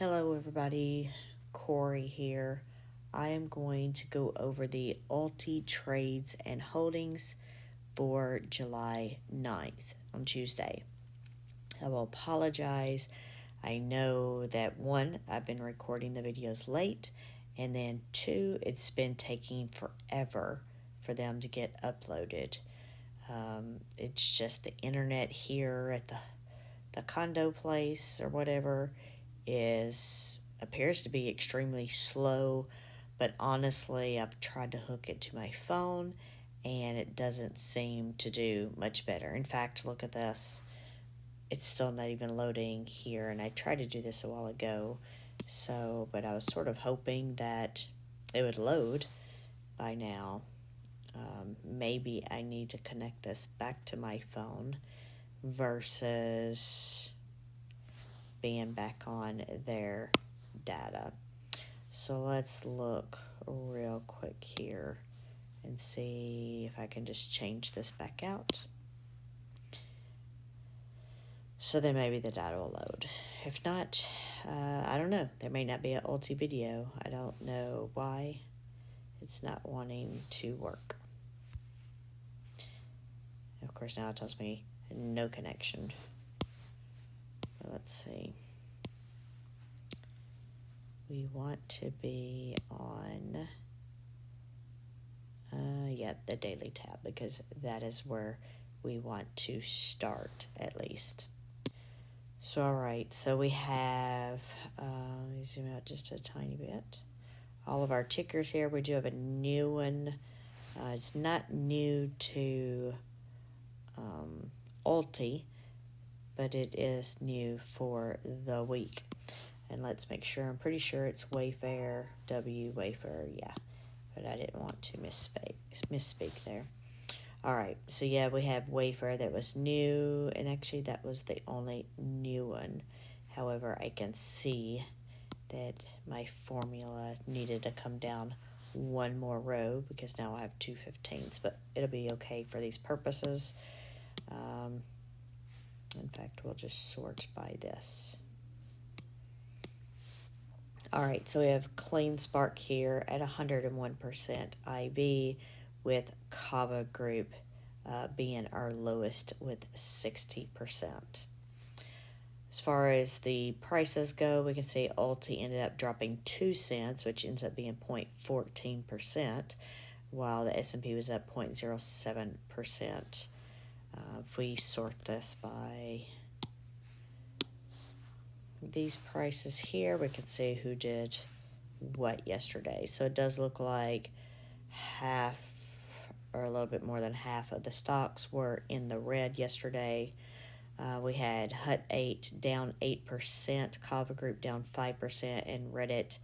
Hello everybody, Corey here. I am going to go over the ULTY trades and holdings for July 9th on Tuesday. I will apologize. I know that one, I've been recording the videos late, and then two, it's been taking forever for them to get uploaded. It's just the internet here at the condo place or whatever appears to be extremely slow, but honestly I've tried to hook it to my phone and it doesn't seem to do much better. In fact, look at this. It's still not even loading here, and I tried to do this a while ago, but I was sort of hoping that it would load by now. Maybe I need to connect this back to my phone versus being back on their data. So let's look real quick here and see if I can just change this back out. So then maybe the data will load. If not, I don't know. There may not be an ULTY video. I don't know why it's not wanting to work. Of course, now it tells me no connection. Let's see. We want to be on, the daily tab, because that is where we want to start at least. So, all right, so we have, let me zoom out just a tiny bit. All of our tickers here. We do have a new one. It's not new to ULTY, but it is new for the week. And let's make sure. I'm pretty sure it's Wayfair, Wayfair, yeah. But I didn't want to misspeak there. All right, so yeah, we have Wayfair that was new, and actually that was the only new one. However, I can see that my formula needed to come down one more row because now I have 2 15s, but it'll be okay for these purposes. In fact, we'll just sort by this. All right, so we have Clean Spark here at 101% IV, with Kava Group being our lowest with 60%. As far as the prices go, we can see ULTY ended up dropping 2 cents, which ends up being 0.14%, while the S&P was up 0.07%. If we sort this by these prices here, we can see who did what yesterday. So it does look like half, or a little bit more than half, of the stocks were in the red yesterday. We had Hut 8 down 8%, Kava Group down 5%, and Reddit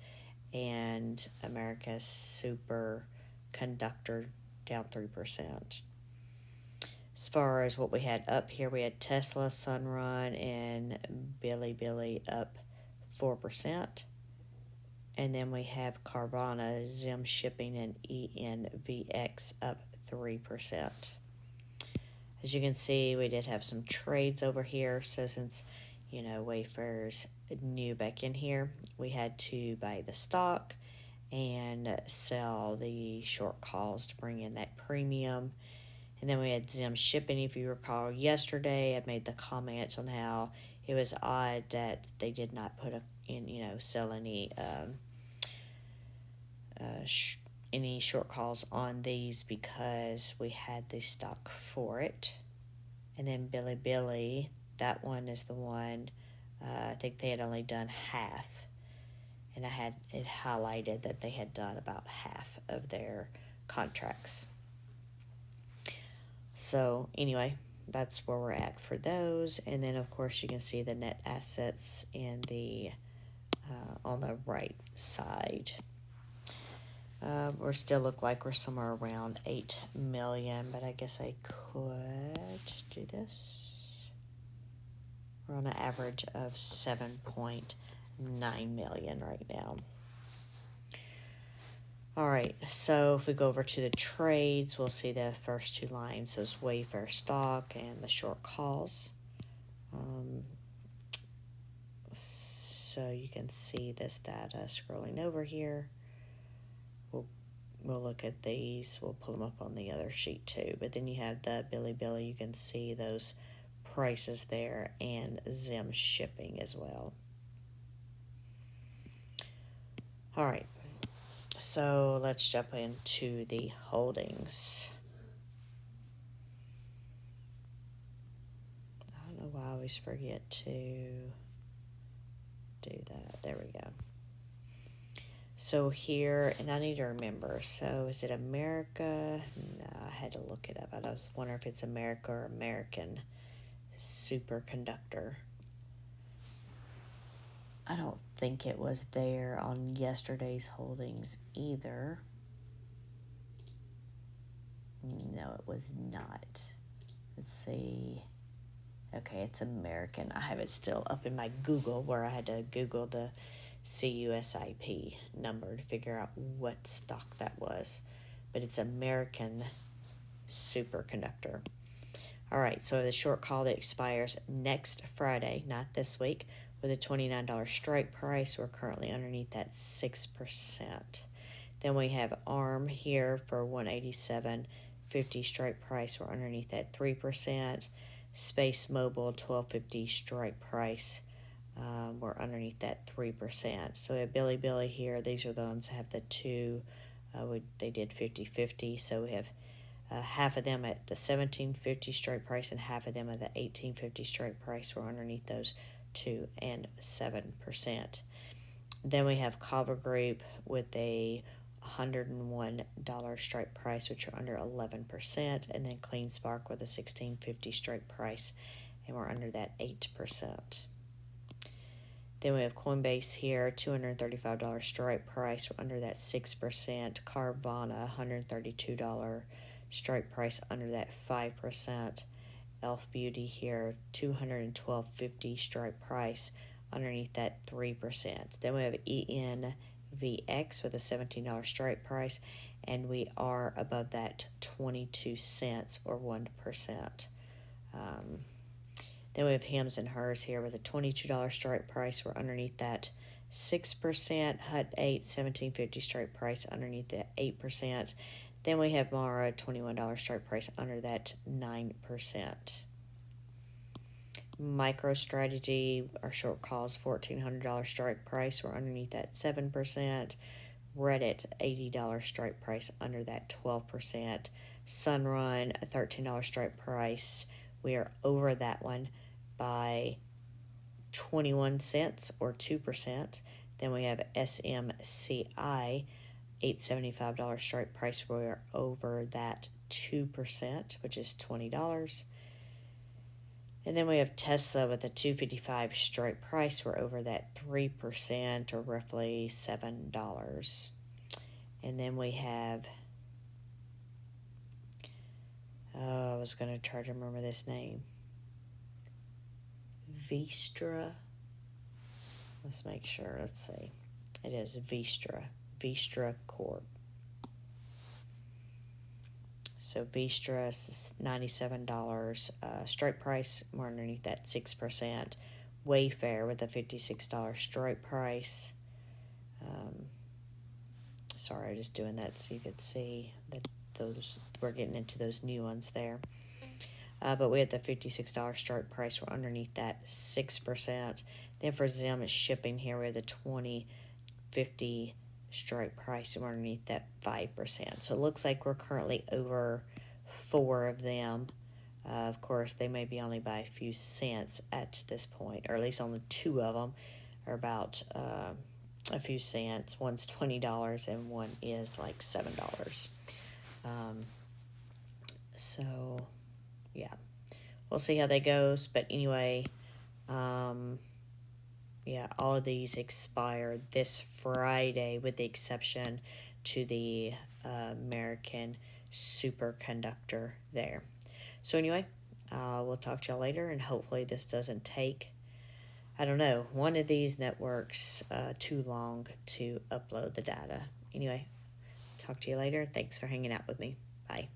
and America's Superconductor down 3%. As far as what we had up here, we had Tesla, Sunrun, and Bilibili up 4%. And then we have Carvana, Zim Shipping, and ENVX up 3%. As you can see, we did have some trades over here. So since, Wayfair's new back in here, we had to buy the stock and sell the short calls to bring in that premium. And then we had Zim Shipping. If you recall, yesterday I made the comments on how it was odd that they did not sell any short calls on these, because we had the stock for it. And then Bilibili, that one is the one, I think they had only done half. And I had it highlighted that they had done about half of their contracts. So anyway, that's where we're at for those. And then of course you can see the net assets in the on the right side. We still look like we're somewhere around 8 million, but I guess I could do this. We're on an average of 7.9 million right now. All right, so if we go over to the trades, we'll see the first two lines. So it's Wayfair stock and the short calls. So you can see this data scrolling over here. We'll look at these. We'll pull them up on the other sheet too. But then you have the Billy. You can see those prices there and Zim shipping as well. All right. So let's jump into the holdings. I don't know why I always forget to do that. There we go. So here, and I need to remember, so is it America? No, I had to look it up. I was wondering if it's America or American Superconductor. I don't think it was there on yesterday's holdings either. No, it was not. Let's see. Okay, it's American. I have it still up in my Google where I had to Google the CUSIP number to figure out what stock that was. But it's American Superconductor. All right, so the short call that expires next Friday, not this week, with a $29 strike price. We're currently underneath that 6%. Then we have ARM here for $187.50 strike price. We're underneath that 3%. Space Mobile, $12.50 strike price. We're underneath that 3%. So we have Billy here. These are the ones that have the two. They did 50-50. So we have half of them at the $17.50 strike price and half of them at the $18.50 strike price. We're underneath those 2 and 7%. Then we have Kava Group with a $101 strike price, which are under 11%, and then Clean Spark with a $16.50 strike price, and we're under that 8%. Then we have Coinbase here, $235 strike price, we're under that 6%. Carvana, $132 strike price, under that 5%. Elf Beauty here, $212.50 strike price, underneath that 3%. Then we have ENVX with a $17 strike price, and we are above that 22 cents or 1%. Then we have Hims and Hers here with a $22 strike price. We're underneath that 6%. Hut 8, $17.50 strike price, underneath that 8%. Then we have Mara, $21 strike price, under that 9%. MicroStrategy, our short calls, $1,400 strike price. We're underneath that 7%. Reddit, $80 strike price, under that 12%. Sunrun, a $13 strike price. We are over that one by 21 cents or 2%. Then we have SMCI, $875 strike price. We are over that 2%, which is $20. And then we have Tesla with a $255 strike price. We're over that 3% or roughly $7. And then we have, I was going to try to remember this name. Vistra. Let's make sure. Let's see. It is Vistra Corp. So Vistra is $97 strike price. We're underneath that 6%. Wayfair with a $56 strike price. Sorry, I'm just doing that so you could see that those, we're getting into those new ones there. But we had the $56 strike price. We're underneath that 6%. Then for Zim, it's shipping here. We have the $20.50 strike price, and we're underneath that 5%. So it looks like we're currently over 4 of them. Of course, they may be only by a few cents at this point, or at least only 2 of them are about a few cents. One's $20 and one is like $7. So yeah, we'll see how that goes. But anyway, yeah, all of these expire this Friday with the exception to the American Superconductor there. So anyway, we'll talk to y'all later, and hopefully this doesn't take, I don't know, one of these networks too long to upload the data. Anyway, talk to you later. Thanks for hanging out with me. Bye.